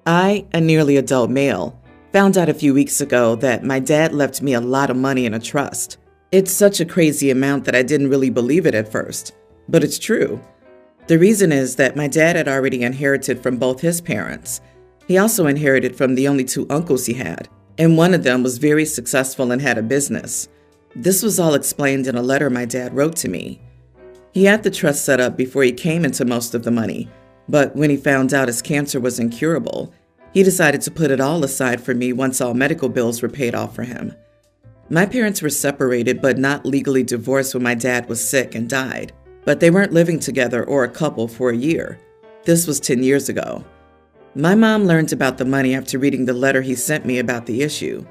I, a nearly adult male, found out a few weeks ago that my dad left me a lot of money in a trust. It's such a crazy amount that I didn't really believe it at first, but it's true. The reason is that my dad had already inherited from both his parents. He also inherited from the only two uncles he had, and one of them was very successful and had a business. This was all explained in a letter my dad wrote to me. He had the trust set up before he came into most of the money, but when he found out his cancer was incurable, he decided to put it all aside for me once all medical bills were paid off for him. My parents were separated but not legally divorced when my dad was sick and died, but they weren't living together or a couple for a year. This was 10 years ago. My mom learned about the money after reading the letter he sent me about the issue.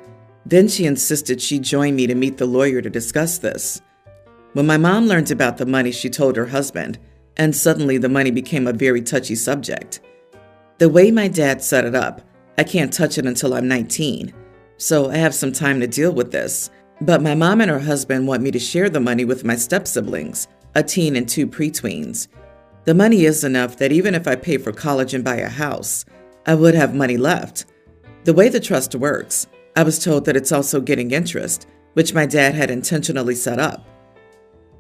Then she insisted she join me to meet the lawyer to discuss this. When my mom learned about the money, she told her husband, and suddenly the money became a very touchy subject. The way my dad set it up, I can't touch it until I'm 19, so I have some time to deal with this. But my mom and her husband want me to share the money with my step-siblings, a teen and two pre-tweens. The money is enough that even if I pay for college and buy a house, I would have money left. The way the trust works, I was told that it's also getting interest, which my dad had intentionally set up.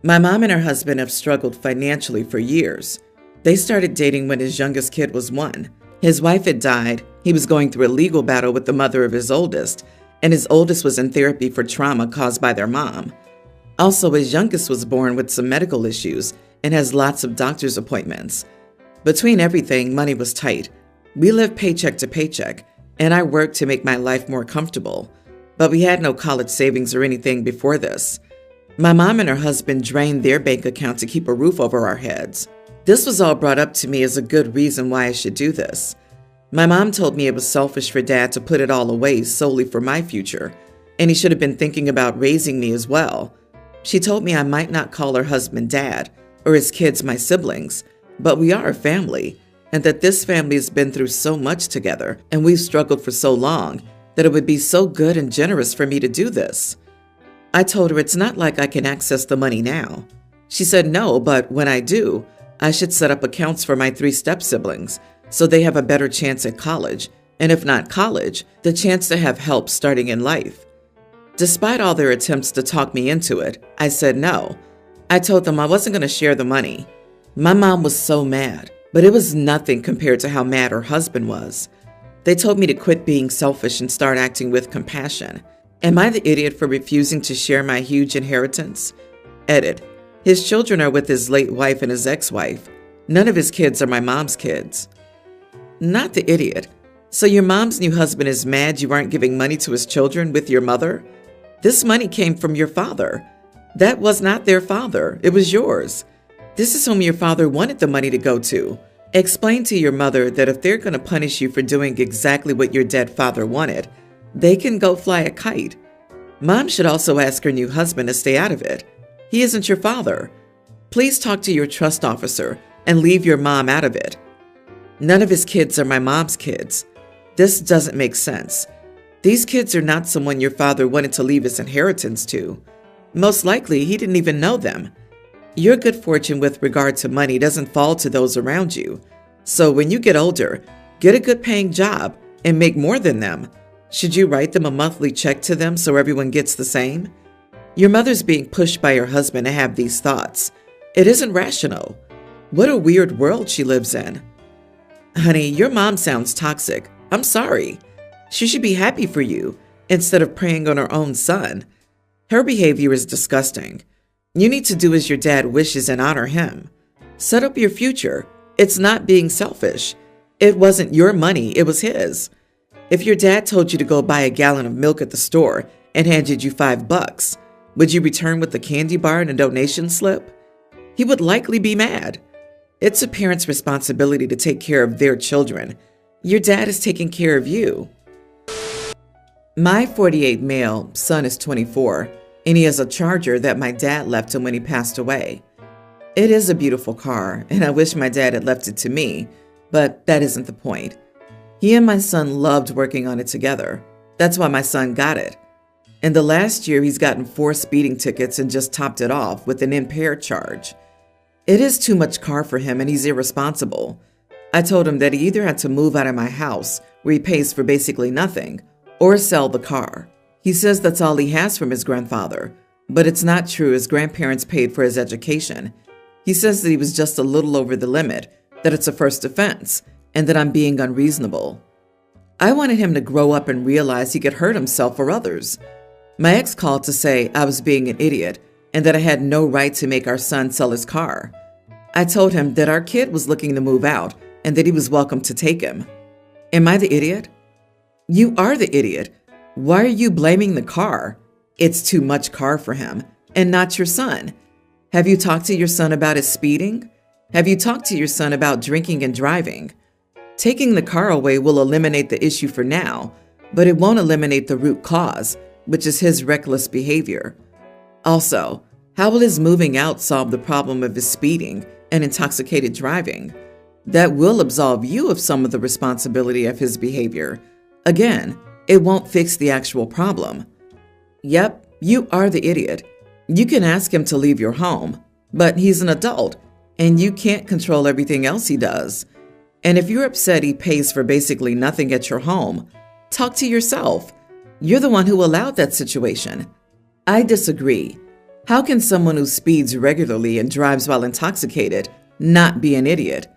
My mom and her husband have struggled financially for years. They started dating when his youngest kid was 1. His wife had died, he was going through a legal battle with the mother of his oldest, and his oldest was in therapy for trauma caused by their mom. Also, his youngest was born with some medical issues and has lots of doctor's appointments. Between everything, money was tight. We lived paycheck to paycheck, and I worked to make my life more comfortable. But we had no college savings or anything before this. My mom and her husband drained their bank account to keep a roof over our heads. This was all brought up to me as a good reason why I should do this. My mom told me it was selfish for Dad to put it all away solely for my future, and he should have been thinking about raising me as well. She told me I might not call her husband Dad, or his kids my siblings, but we are a family, and that this family has been through so much together, and we've struggled for so long, that it would be so good and generous for me to do this. I told her it's not like I can access the money now. She said no, but when I do, I should set up accounts for my 3 step-siblings so they have a better chance at college, and if not college, the chance to have help starting in life. Despite all their attempts to talk me into it, I said no. I told them I wasn't going to share the money. My mom was so mad, but it was nothing compared to how mad her husband was. They told me to quit being selfish and start acting with compassion. Am I the idiot for refusing to share my huge inheritance? Edit. His children are with his late wife and his ex-wife. None of his kids are my mom's kids. Not the idiot. So your mom's new husband is mad you aren't giving money to his children with your mother? This money came from your father. That was not their father. It was yours. This is whom your father wanted the money to go to. Explain to your mother that if they're going to punish you for doing exactly what your dead father wanted, they can go fly a kite. Mom should also ask her new husband to stay out of it. He isn't your father. Please talk to your trust officer and leave your mom out of it. None of his kids are my mom's kids. This doesn't make sense. These kids are not someone your father wanted to leave his inheritance to. Most likely, he didn't even know them. Your good fortune with regard to money doesn't fall to those around you. So when you get older, get a good paying job and make more than them. Should you write them a monthly check to them so everyone gets the same? Your mother's being pushed by her husband to have these thoughts. It isn't rational. What a weird world she lives in. Honey, your mom sounds toxic. I'm sorry. She should be happy for you instead of preying on her own son. Her behavior is disgusting. You need to do as your dad wishes and honor him. Set up your future. It's not being selfish. It wasn't your money, it was his. If your dad told you to go buy a gallon of milk at the store and handed you $5, would you return with a candy bar and a donation slip? He would likely be mad. It's a parent's responsibility to take care of their children. Your dad is taking care of you. My 48 male son is 24, and he has a Charger that my dad left him when he passed away. It is a beautiful car, and I wish my dad had left it to me, but that isn't the point. He and my son loved working on it together. That's why my son got it. In the last year, he's gotten 4 speeding tickets and just topped it off with an impaired charge. It is too much car for him, and he's irresponsible. I told him that he either had to move out of my house, where he pays for basically nothing, or sell the car. He says that's all he has from his grandfather, but it's not true. His grandparents paid for his education. He says that he was just a little over the limit, that it's a first offense, and that I'm being unreasonable. I wanted him to grow up and realize he could hurt himself or others. My ex called to say I was being an idiot and that I had no right to make our son sell his car. I told him that our kid was looking to move out and that he was welcome to take him. Am I the idiot? You are the idiot. Why are you blaming the car? It's too much car for him, and not your son. Have you talked to your son about his speeding? Have you talked to your son about drinking and driving? Taking the car away will eliminate the issue for now, but it won't eliminate the root cause, which is his reckless behavior. Also, how will his moving out solve the problem of his speeding and intoxicated driving? That will absolve you of some of the responsibility of his behavior. Again, it won't fix the actual problem. Yep, you are the idiot. You can ask him to leave your home, but he's an adult, and you can't control everything else he does. And if you're upset he pays for basically nothing at your home, talk to yourself. You're the one who allowed that situation. I disagree. How can someone who speeds regularly and drives while intoxicated not be an idiot?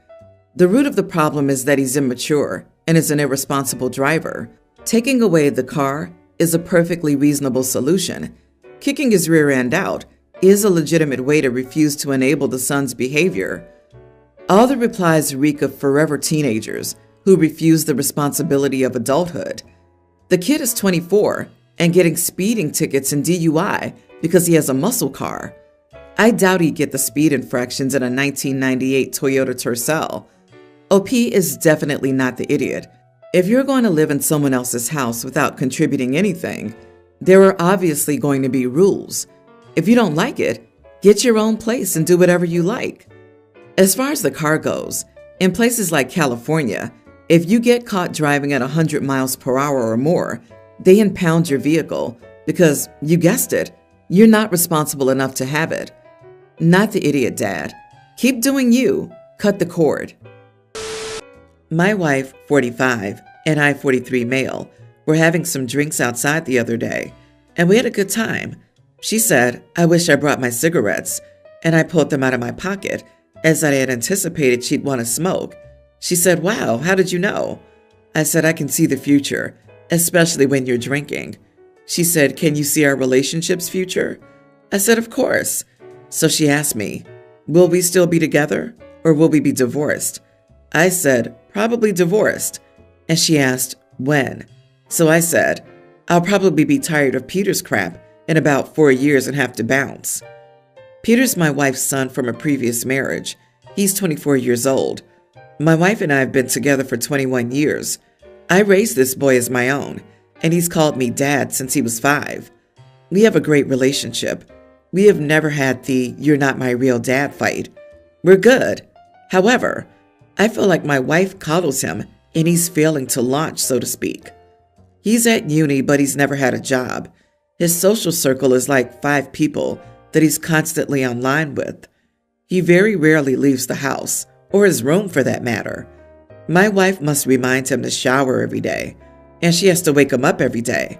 The root of the problem is that he's immature and is an irresponsible driver. Taking away the car is a perfectly reasonable solution. Kicking his rear end out is a legitimate way to refuse to enable the son's behavior. All the replies reek of forever teenagers who refuse the responsibility of adulthood. The kid is 24 and getting speeding tickets and DUI because he has a muscle car. I doubt he'd get the speed infractions in a 1998 Toyota Tercel. OP is definitely not the idiot. If you're going to live in someone else's house without contributing anything, there are obviously going to be rules. If you don't like it, get your own place and do whatever you like. As far as the car goes, in places like California, if you get caught driving at 100 miles per hour or more, they impound your vehicle because, you guessed it, you're not responsible enough to have it. Not the idiot dad. Keep doing you. Cut the cord. My wife, 45, and I, 43 male, were having some drinks outside the other day, and we had a good time. She said, I wish I brought my cigarettes, and I pulled them out of my pocket, as I had anticipated she'd want to smoke. She said, wow, how did you know? I said, I can see the future, especially when you're drinking. She said, can you see our relationship's future? I said, of course. So she asked me, will we still be together, or will we be divorced? I said, probably divorced. And she asked, when? So I said, I'll probably be tired of Peter's crap in about 4 years and have to bounce. Peter's my wife's son from a previous marriage. He's 24 years old. My wife and I have been together for 21 years. I raised this boy as my own, and he's called me dad since he was 5. We have a great relationship. We have never had the you're not my real dad fight. We're good. However, I feel like my wife coddles him and he's failing to launch, so to speak. He's at uni, but he's never had a job. His social circle is like 5 people that he's constantly online with. He very rarely leaves the house, or his room for that matter. My wife must remind him to shower every day, and she has to wake him up every day.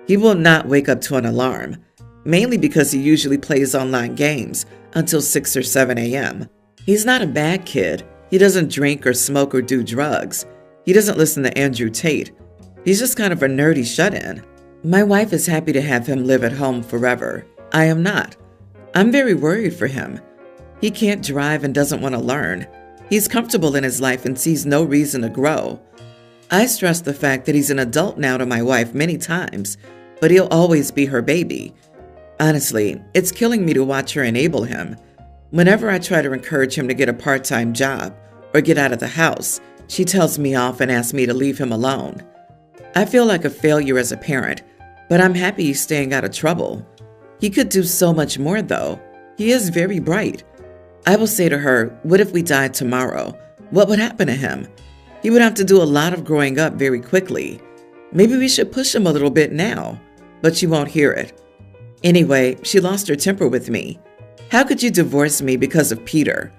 He will not wake up to an alarm, mainly because he usually plays online games until 6 or 7 a.m. He's not a bad kid. He doesn't drink or smoke or do drugs. He doesn't listen to Andrew Tate. He's just kind of a nerdy shut-in. My wife is happy to have him live at home forever. I am not. I'm very worried for him. He can't drive and doesn't want to learn. He's comfortable in his life and sees no reason to grow. I stress the fact that he's an adult now to my wife many times, but he'll always be her baby. Honestly, it's killing me to watch her enable him. Whenever I try to encourage him to get a part-time job or get out of the house, she tells me off and asks me to leave him alone. I feel like a failure as a parent, but I'm happy he's staying out of trouble. He could do so much more, though. He is very bright. I will say to her, what if we died tomorrow? What would happen to him? He would have to do a lot of growing up very quickly. Maybe we should push him a little bit now, but she won't hear it. Anyway, she lost her temper with me. How could you divorce me because of Peter?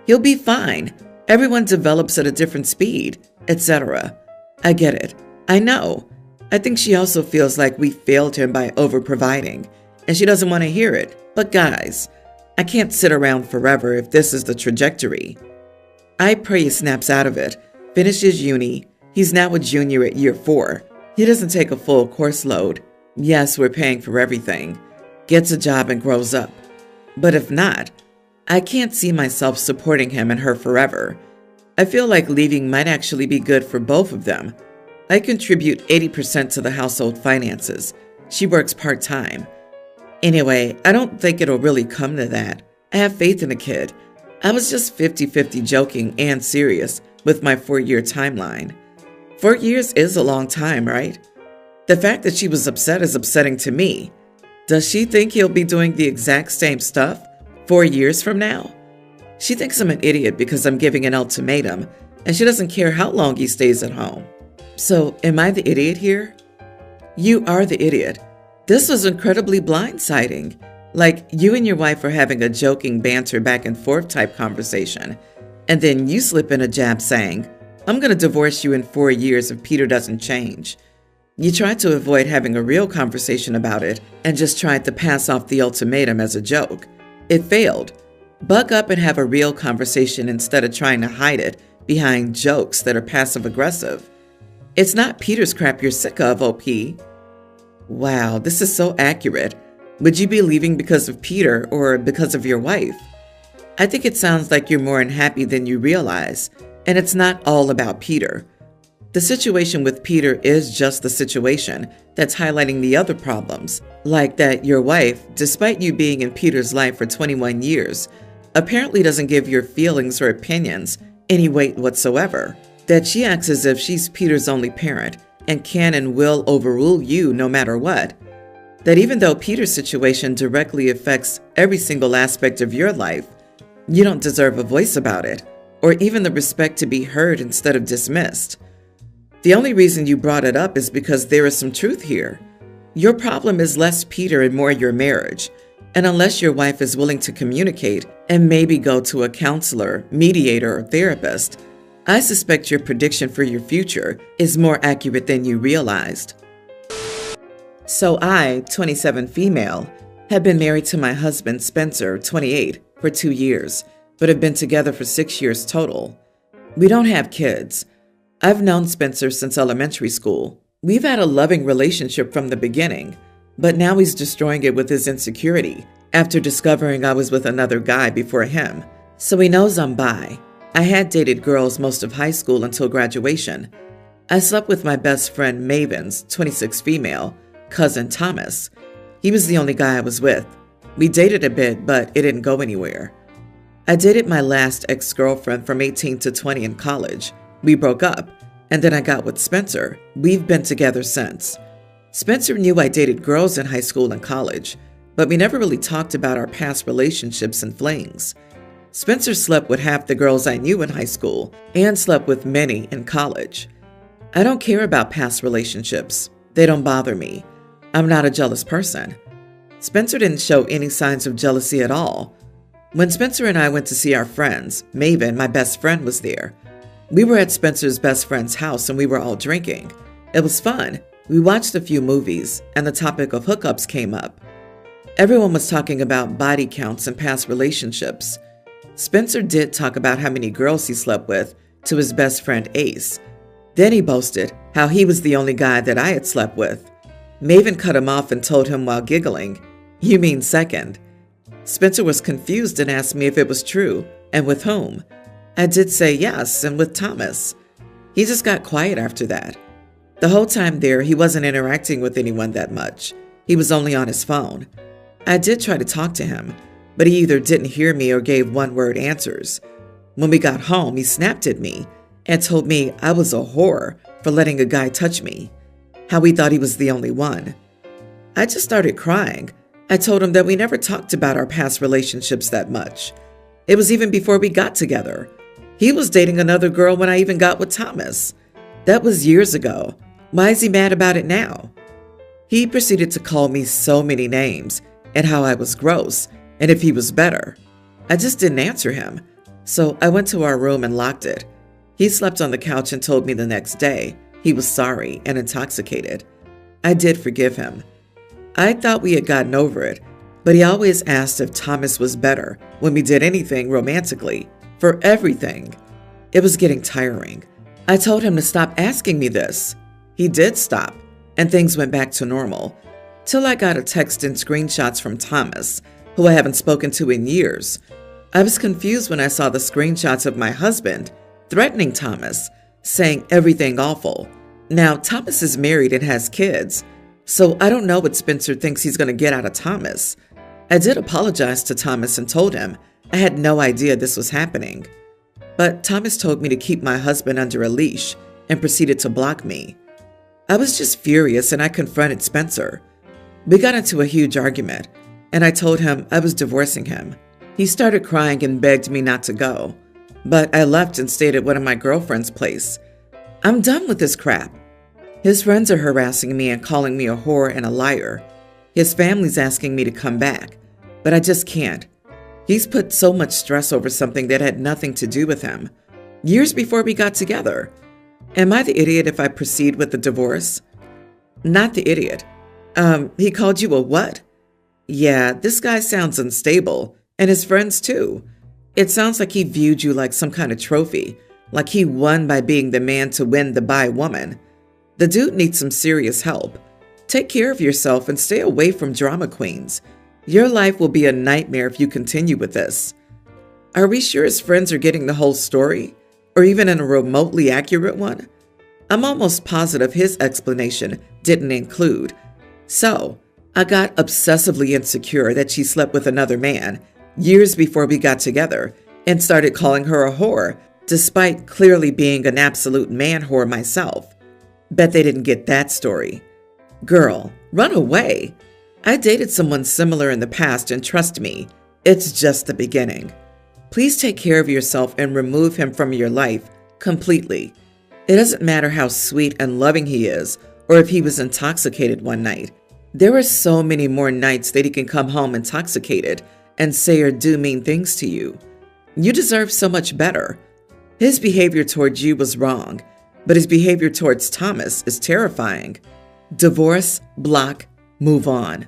He'll be fine. Everyone develops at a different speed, etc. I get it. I know. I think she also feels like we failed him by over-providing, and she doesn't want to hear it. But guys, I can't sit around forever if this is the trajectory. I pray he snaps out of it, finishes uni. He's now a junior at year 4. He doesn't take a full course load. Yes, we're paying for everything. Gets a job and grows up. But if not, I can't see myself supporting him and her forever. I feel like leaving might actually be good for both of them. I contribute 80% to the household finances. She works part-time. Anyway, I don't think it'll really come to that. I have faith in the kid. I was just 50-50 joking and serious with my 4-year timeline. 4 years is a long time, right? The fact that she was upset is upsetting to me. Does she think he'll be doing the exact same stuff 4 years from now? She thinks I'm an idiot because I'm giving an ultimatum, and she doesn't care how long he stays at home. So, am I the idiot here? You are the idiot. This was incredibly blindsiding. Like, you and your wife are having a joking banter back and forth type conversation, and then you slip in a jab saying, I'm going to divorce you in 4 years if Peter doesn't change. You tried to avoid having a real conversation about it and just tried to pass off the ultimatum as a joke. It failed. Buck up and have a real conversation instead of trying to hide it behind jokes that are passive-aggressive. It's not Peter's crap you're sick of, OP. Wow, this is so accurate. Would you be leaving because of Peter or because of your wife? I think it sounds like you're more unhappy than you realize, and it's not all about Peter. The situation with Peter is just the situation that's highlighting the other problems, like that your wife, despite you being in Peter's life for 21 years, apparently doesn't give your feelings or opinions any weight whatsoever, that she acts as if she's Peter's only parent and can and will overrule you no matter what, that even though Peter's situation directly affects every single aspect of your life, you don't deserve a voice about it, or even the respect to be heard instead of dismissed. The only reason you brought it up is because there is some truth here. Your problem is less Peter and more your marriage, and unless your wife is willing to communicate and maybe go to a counselor, mediator, or therapist, I suspect your prediction for your future is more accurate than you realized. So I, 27 female, have been married to my husband, Spencer, 28, for 2 years, but have been together for 6 years total. We don't have kids. I've known Spencer since elementary school. We've had a loving relationship from the beginning, but now he's destroying it with his insecurity after discovering I was with another guy before him. So he knows I'm bi. I had dated girls most of high school until graduation. I slept with my best friend Maven's, 26 female, cousin Thomas. He was the only guy I was with. We dated a bit, but it didn't go anywhere. I dated my last ex-girlfriend from 18 to 20 in college. We broke up, and then I got with Spencer. We've been together since. Spencer knew I dated girls in high school and college, but we never really talked about our past relationships and flings. Spencer slept with half the girls I knew in high school and slept with many in college. I don't care about past relationships. They don't bother me. I'm not a jealous person. Spencer didn't show any signs of jealousy at all. When Spencer and I went to see our friends, Maven, my best friend, was there. We were at Spencer's best friend's house and we were all drinking. It was fun. We watched a few movies and the topic of hookups came up. Everyone was talking about body counts and past relationships. Spencer did talk about how many girls he slept with to his best friend Ace. Then he boasted how he was the only guy that I had slept with. Maven cut him off and told him while giggling, "You mean second." Spencer was confused and asked me if it was true and with whom. I did say yes, and with Thomas. He just got quiet after that. The whole time there, he wasn't interacting with anyone that much. He was only on his phone. I did try to talk to him, but he either didn't hear me or gave one-word answers. When we got home, he snapped at me and told me I was a whore for letting a guy touch me, how he thought he was the only one. I just started crying. I told him that we never talked about our past relationships that much. It was even before we got together. He was dating another girl when I even got with Thomas. That was years ago. Why is he mad about it now? He proceeded to call me so many names and how I was gross and if he was better. I just didn't answer him. So I went to our room and locked it. He slept on the couch and told me the next day he was sorry and intoxicated. I did forgive him. I thought we had gotten over it, but he always asked if Thomas was better when we did anything romantically, for everything. It was getting tiring. I told him to stop asking me this. He did stop, and things went back to normal, till I got a text and screenshots from Thomas, who I haven't spoken to in years. I was confused when I saw the screenshots of my husband threatening Thomas, saying everything awful. Now, Thomas is married and has kids, so I don't know what Spencer thinks he's going to get out of Thomas. I did apologize to Thomas and told him I had no idea this was happening. But Thomas told me to keep my husband under a leash and proceeded to block me. I was just furious and I confronted Spencer. We got into a huge argument, and I told him I was divorcing him. He started crying and begged me not to go, but I left and stayed at one of my girlfriend's place. I'm done with this crap. His friends are harassing me and calling me a whore and a liar. His family's asking me to come back, but I just can't. He's put so much stress over something that had nothing to do with him, years before we got together. Am I the idiot if I proceed with the divorce? Not the idiot. He called you a what? Yeah, this guy sounds unstable, and his friends too. It sounds like he viewed you like some kind of trophy, like he won by being the man to win the bi woman. The dude needs some serious help. Take care of yourself and stay away from drama queens. Your life will be a nightmare if you continue with this. Are we sure his friends are getting the whole story? Or even in a remotely accurate one? I'm almost positive his explanation didn't include. So, I got obsessively insecure that she slept with another man years before we got together and started calling her a whore, despite clearly being an absolute man whore myself. Bet they didn't get that story. Girl, run away. I dated someone similar in the past, and trust me, it's just the beginning. Please take care of yourself and remove him from your life completely. It doesn't matter how sweet and loving he is, or if he was intoxicated one night. There are so many more nights that he can come home intoxicated and say or do mean things to you. You deserve so much better. His behavior towards you was wrong, but his behavior towards Thomas is terrifying. Divorce, block, move on.